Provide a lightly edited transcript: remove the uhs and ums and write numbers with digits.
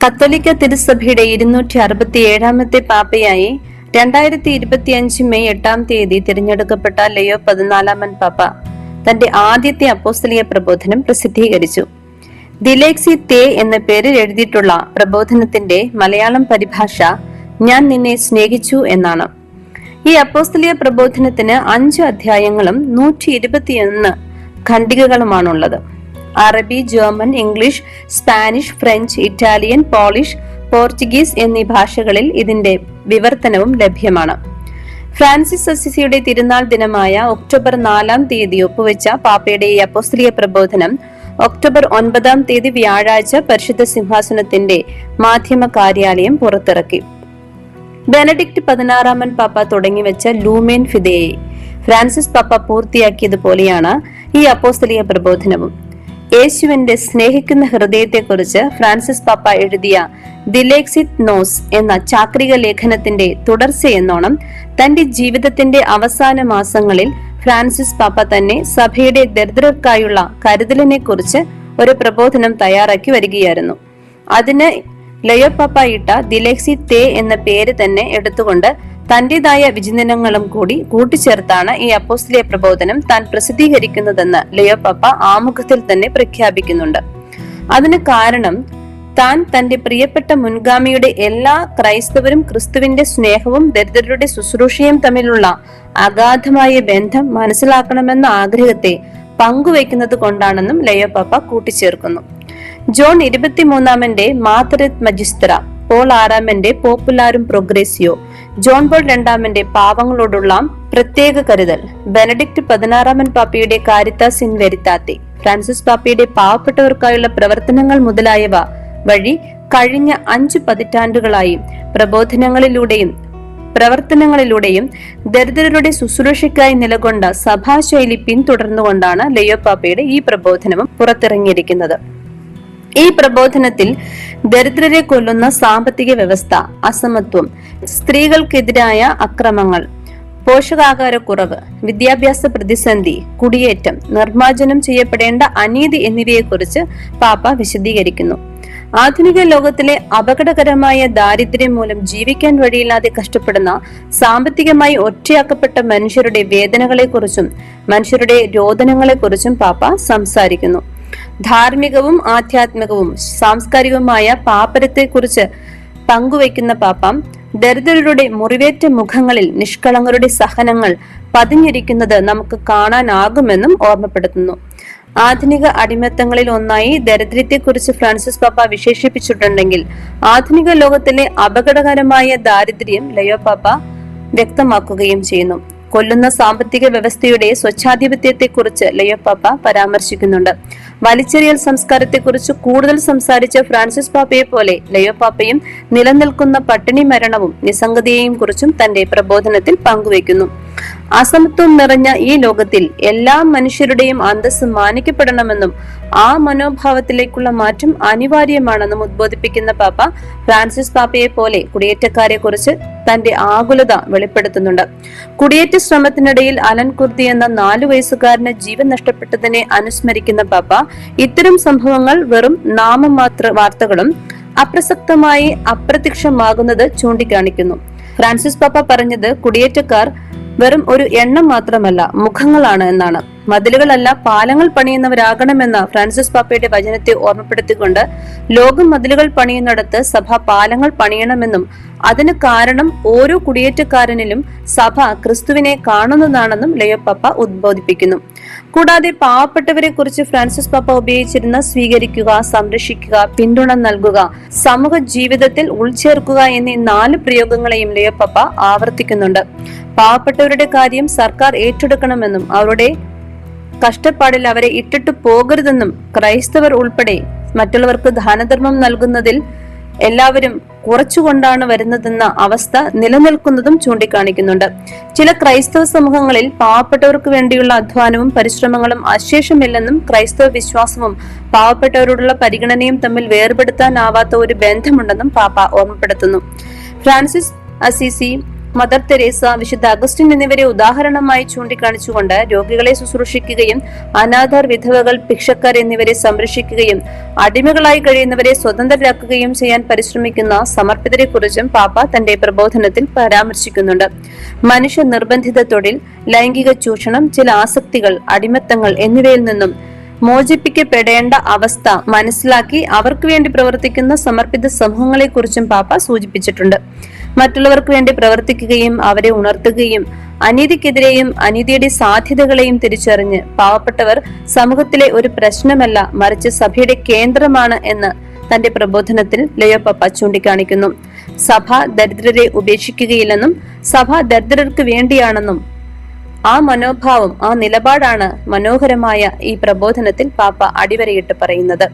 കത്തോലിക്ക തിരുസഭയുടെ 267 പാപ്പയായി 2025 മെയ് 8 തിരഞ്ഞെടുക്കപ്പെട്ട ലയോ 14 പാപ്പ തന്റെ ആദ്യത്തെ അപ്പോസ്തലിക പ്രബോധനം പ്രസിദ്ധീകരിച്ചു. ദിലേക്സി തേ എന്ന പേരിൽ എഴുതിയിട്ടുള്ള പ്രബോധനത്തിന്റെ മലയാളം പരിഭാഷ ഞാൻ നിന്നെ സ്നേഹിച്ചു എന്നാണ്. ഈ അപ്പോസ്തലിക പ്രബോധനത്തിന് 5 അധ്യായങ്ങളും 121 ഖണ്ഡികകളുമാണുള്ളത്. അറബി, German, English, Spanish, French, Italian, polish, Portuguese എന്നീ ഭാഷകളിൽ ഇതിന്റെ വിവർത്തനവും ലഭ്യമാണ്. ഫ്രാൻസിസ് അസിസിയുടെ തിരുനാൾ ദിനമായ ഒക്ടോബർ 4 ഒപ്പുവെച്ച പാപ്പയുടെ ഈ അപ്പോസ്തലിക പ്രബോധനം ഒക്ടോബർ 9 വ്യാഴാഴ്ച പരിശുദ്ധ സിംഹാസനത്തിന്റെ മാധ്യമ കാര്യാലയം പുറത്തിറക്കി. ബെനഡിക്ട് 16 പാപ്പ തുടങ്ങിവെച്ച ലൂമേൻ ഫിദേയെ ഫ്രാൻസിസ് പാപ്പ പൂർത്തിയാക്കിയതുപോലെയാണ് ഈ അപ്പോസ്തലിക പ്രബോധനവും. യേശുവിന്റെ സ്നേഹിക്കുന്ന ഹൃദയത്തെക്കുറിച്ച് ഫ്രാൻസിസ് പാപ്പ എഴുതിയ ദിലേക്സിത് നോസ് എന്ന ചാക്രിക ലേഖനത്തിന്റെ തുടർച്ചയെന്നോണം തന്റെ ജീവിതത്തിന്റെ അവസാന മാസങ്ങളിൽ ഫ്രാൻസിസ് പാപ്പ തന്നെ സഭയുടെ ദരിദ്രർക്കായുള്ള കരുതലിനെ കുറിച്ച് ഒരു പ്രബോധനം തയ്യാറാക്കി വരികയായിരുന്നു. അതിന് ലയോ പാപ്പ ഇട്ട ദിലേക്സി തേ എന്ന പേര് തന്നെ എടുത്തുകൊണ്ട് തന്റേതായ വിചിന്തനങ്ങളും കൂടി കൂട്ടിച്ചേർത്താണ് ഈ അപ്പോസ്തലിക പ്രബോധനം താൻ പ്രസിദ്ധീകരിക്കുന്നതെന്ന് ലയോ പാപ്പ ആമുഖത്തിൽ തന്നെ പ്രഖ്യാപിക്കുന്നുണ്ട്. അതിന് കാരണം താൻ തന്റെ പ്രിയപ്പെട്ട മുൻഗാമിയുടെ എല്ലാ ക്രൈസ്തവരും ക്രിസ്തുവിന്റെ സ്നേഹവും ദരിദ്രരുടെ ശുശ്രൂഷയും തമ്മിലുള്ള അഗാധമായ ബന്ധം മനസ്സിലാക്കണമെന്ന ആഗ്രഹത്തെ പങ്കുവയ്ക്കുന്നത് കൊണ്ടാണെന്നും ലയോ പാപ്പ കൂട്ടിച്ചേർക്കുന്നു. ജോൺ 23 മാതറിത് മജിസ്ത്ര, പോൾ 6 പോപ്പുലാരും പ്രോഗ്രേസിയോ, ജോൺ പോൾ 2 പാവങ്ങളോടുള്ള പ്രത്യേക കരുതൽ, ബെനഡിക്ട് 16 പാപ്പയുടെ കാരിത്താസ് ഇൻ വെരിതാത്തെ, ഫ്രാൻസിസ് പാപ്പയുടെ പാവപ്പെട്ടവർക്കായുള്ള പ്രവർത്തനങ്ങൾ മുതലായവ വഴി കഴിഞ്ഞ 5 പതിറ്റാണ്ടുകളായി പ്രബോധനങ്ങളിലൂടെയും പ്രവർത്തനങ്ങളിലൂടെയും ദരിദ്രരുടെ ശുശ്രൂഷയ്ക്കായി നിലകൊണ്ട സഭാശൈലി പിന്തുടർന്നുകൊണ്ടാണ് ലയോ പാപ്പയുടെ ഈ പ്രബോധനവും പുറത്തിറങ്ങിയിരിക്കുന്നത്. ഈ പ്രബോധനത്തിൽ ദരിദ്രരെ കൊല്ലുന്ന സാമ്പത്തിക വ്യവസ്ഥ, അസമത്വം, സ്ത്രീകൾക്കെതിരായ അക്രമങ്ങൾ, പോഷകാഹാരക്കുറവ്, വിദ്യാഭ്യാസ പ്രതിസന്ധി, കുടിയേറ്റം, നിർമ്മാർജ്ജനം ചെയ്യപ്പെടേണ്ട അനീതി എന്നിവയെക്കുറിച്ച് പാപ്പ വിശദീകരിക്കുന്നു. ആധുനിക ലോകത്തിലെ അപകടകരമായ ദാരിദ്ര്യം മൂലം ജീവിക്കാൻ വഴിയില്ലാതെ കഷ്ടപ്പെടുന്ന സാമ്പത്തികമായി ഒറ്റയാക്കപ്പെട്ട മനുഷ്യരുടെ വേദനകളെക്കുറിച്ചും മനുഷ്യരുടെ രോദനങ്ങളെക്കുറിച്ചും പാപ്പ സംസാരിക്കുന്നു. ധാർമ്മികവും ആധ്യാത്മികവും സാംസ്കാരികവുമായ പാപ്പരത്തെക്കുറിച്ച് പങ്കുവയ്ക്കുന്ന പാപ്പ ദരിദ്രരുടെ മുറിവേറ്റ മുഖങ്ങളിൽ നിഷ്കളങ്കരുടെ സഹനങ്ങൾ പതിഞ്ഞിരിക്കുന്നത് നമുക്ക് കാണാനാകുമെന്നും ഓർമ്മപ്പെടുത്തുന്നു. ആധുനിക അടിമത്തങ്ങളിൽ ഒന്നായി ദരിദ്രത്തെക്കുറിച്ച് ഫ്രാൻസിസ് പാപ്പ വിശേഷിപ്പിച്ചിട്ടുണ്ടെങ്കിൽ ആധുനിക ലോകത്തിലെ അപകടകരമായ ദാരിദ്ര്യം ലയോ പാപ്പ വ്യക്തമാക്കുകയും ചെയ്യുന്നു. കൊല്ലുന്ന സാമ്പത്തിക വ്യവസ്ഥയുടെ സ്വച്ഛാധിപത്യത്തെക്കുറിച്ച് ലയോ പാപ്പ പരാമർശിക്കുന്നുണ്ട്. വലിച്ചെറിയൽ സംസ്കാരത്തെക്കുറിച്ച് കൂടുതൽ സംസാരിച്ച ഫ്രാൻസിസ് പാപ്പയെ പോലെ ലയോ പാപ്പയും നിലനിൽക്കുന്ന പട്ടിണി മരണവും നിസ്സംഗതയെയും കുറിച്ചും തന്റെ പ്രബോധനത്തിൽ പങ്കുവയ്ക്കുന്നു. അസമത്വം നിറഞ്ഞ ഈ ലോകത്തിൽ എല്ലാ മനുഷ്യരുടെയും അന്തസ്സ് മാനിക്കപ്പെടണമെന്നും ആ മനോഭാവത്തിലേക്കുള്ള മാറ്റം അനിവാര്യമാണെന്നും ഉദ്ബോധിപ്പിക്കുന്ന പാപ്പ ഫ്രാൻസിസ് പാപ്പയെ പോലെ കുടിയേറ്റക്കാരെ കുറിച്ച് തന്റെ ആകുലത വെളിപ്പെടുത്തുന്നുണ്ട്. കുടിയേറ്റ ശ്രമത്തിനിടയിൽ അലൻ കുർദി എന്ന 4 വയസ്സുകാരന് ജീവൻ നഷ്ടപ്പെട്ടതിനെ അനുസ്മരിക്കുന്ന പാപ്പ ഇത്തരം സംഭവങ്ങൾ വെറും നാമമാത്ര വാർത്തകളും അപ്രസക്തമായി അപ്രത്യക്ഷമാകുന്നത് ചൂണ്ടിക്കാണിക്കുന്നു. ഫ്രാൻസിസ് പാപ്പ പറഞ്ഞത് കുടിയേറ്റക്കാർ വെറും ഒരു എണ്ണം മാത്രമല്ല, മുഖങ്ങളാണ് എന്നാണ്. മതിലുകളല്ല, പാലങ്ങൾ പണിയുന്നവരാകണമെന്ന ഫ്രാൻസിസ് പാപ്പയുടെ വചനത്തെ ഓർമ്മപ്പെടുത്തിക്കൊണ്ട് ലോകം മതിലുകൾ പണിയുന്നിടത്ത് സഭ പാലങ്ങൾ പണിയണമെന്നും അതിന് കാരണം ഓരോ കുടിയേറ്റക്കാരനിലും സഭ ക്രിസ്തുവിനെ കാണുന്നതാണെന്നും ലയോ പാപ്പ ഉദ്ബോധിപ്പിക്കുന്നു. കൂടാതെ പാവപ്പെട്ടവരെ കുറിച്ച് ഫ്രാൻസിസ് പാപ്പ ഉപയോഗിച്ചിരുന്ന സ്വീകരിക്കുക, സംരക്ഷിക്കുക, പിന്തുണ നൽകുക, സമൂഹ ജീവിതത്തിൽ ഉൾച്ചേർക്കുക എന്നീ 4 പ്രയോഗങ്ങളെയും ലയോ പാപ്പ ആവർത്തിക്കുന്നുണ്ട്. പാവപ്പെട്ടവരുടെ കാര്യം സർക്കാർ ഏറ്റെടുക്കണമെന്നും അവരുടെ കഷ്ടപ്പാടിൽ അവരെ ഇട്ടിട്ട് പോകരുതെന്നും ക്രൈസ്തവർ ഉൾപ്പെടെ മറ്റുള്ളവർക്ക് ദാനധർമ്മം നൽകുന്നതിൽ എല്ലാവരും കുറച്ചുകൊണ്ടാണ് വരുന്നതെന്ന അവസ്ഥ നിലനിൽക്കുന്നതും ചൂണ്ടിക്കാണിക്കുന്നുണ്ട്. ചില ക്രൈസ്തവ സമൂഹങ്ങളിൽ പാവപ്പെട്ടവർക്ക് വേണ്ടിയുള്ള അധ്വാനവും പരിശ്രമങ്ങളും അശേഷമില്ലെന്നും ക്രൈസ്തവ വിശ്വാസവും പാവപ്പെട്ടവരോടുള്ള പരിഗണനയും തമ്മിൽ വേർപെടുത്താനാവാത്ത ഒരു ബന്ധമുണ്ടെന്നും പാപ്പ ഓർമ്മപ്പെടുത്തുന്നു. ഫ്രാൻസിസ് അസീസി മദർ തെരേസ, വിശുദ്ധ അഗസ്റ്റിൻ എന്നിവരെ ഉദാഹരണമായി ചൂണ്ടിക്കാണിച്ചുകൊണ്ട് രോഗികളെ ശുശ്രൂഷിക്കുകയും അനാഥർ, വിധവകൾ, ഭിക്ഷക്കാർ എന്നിവരെ സംരക്ഷിക്കുകയും അടിമകളായി കഴിയുന്നവരെ സ്വതന്ത്രരാക്കുകയും ചെയ്യാൻ പരിശ്രമിക്കുന്ന സമർപ്പിതരെ കുറിച്ചും പാപ്പ തന്റെ പ്രബോധനത്തിൽ പരാമർശിക്കുന്നുണ്ട്. മനുഷ്യ നിർബന്ധിത തൊഴിൽ, ലൈംഗിക ചൂഷണം, ചില ആസക്തികൾ, അടിമത്തങ്ങൾ എന്നിവയിൽ നിന്നും മോചിപ്പിക്കപ്പെടേണ്ട അവസ്ഥ മനസ്സിലാക്കി അവർക്ക് വേണ്ടി പ്രവർത്തിക്കുന്ന സമർപ്പിത സമൂഹങ്ങളെ കുറിച്ചും പാപ്പ സൂചിപ്പിച്ചിട്ടുണ്ട്. മറ്റുള്ളവർക്ക് വേണ്ടി പ്രവർത്തിക്കുകയും അവരെ ഉണർത്തുകയും അനീതിക്കെതിരെയും അനീതിയുടെ സാധ്യതകളെയും തിരിച്ചറിഞ്ഞ് പാവപ്പെട്ടവർ സമൂഹത്തിലെ ഒരു പ്രശ്നമല്ല, മറിച്ച് സഭയുടെ കേന്ദ്രമാണ് എന്ന് തന്റെ പ്രബോധനത്തിൽ ലയോ പാപ്പ ചൂണ്ടിക്കാണിക്കുന്നു. സഭ ദരിദ്രരെ ഉപേക്ഷിക്കുകയില്ലെന്നും സഭ ദരിദ്രർക്ക് വേണ്ടിയാണെന്നും ആ മനോഭാവം, ആ നിലപാടാണ് മനോഹരമായ ഈ പ്രബോധനത്തിൽ പാപ്പ അടിവരയിട്ട് പറയുന്നത്.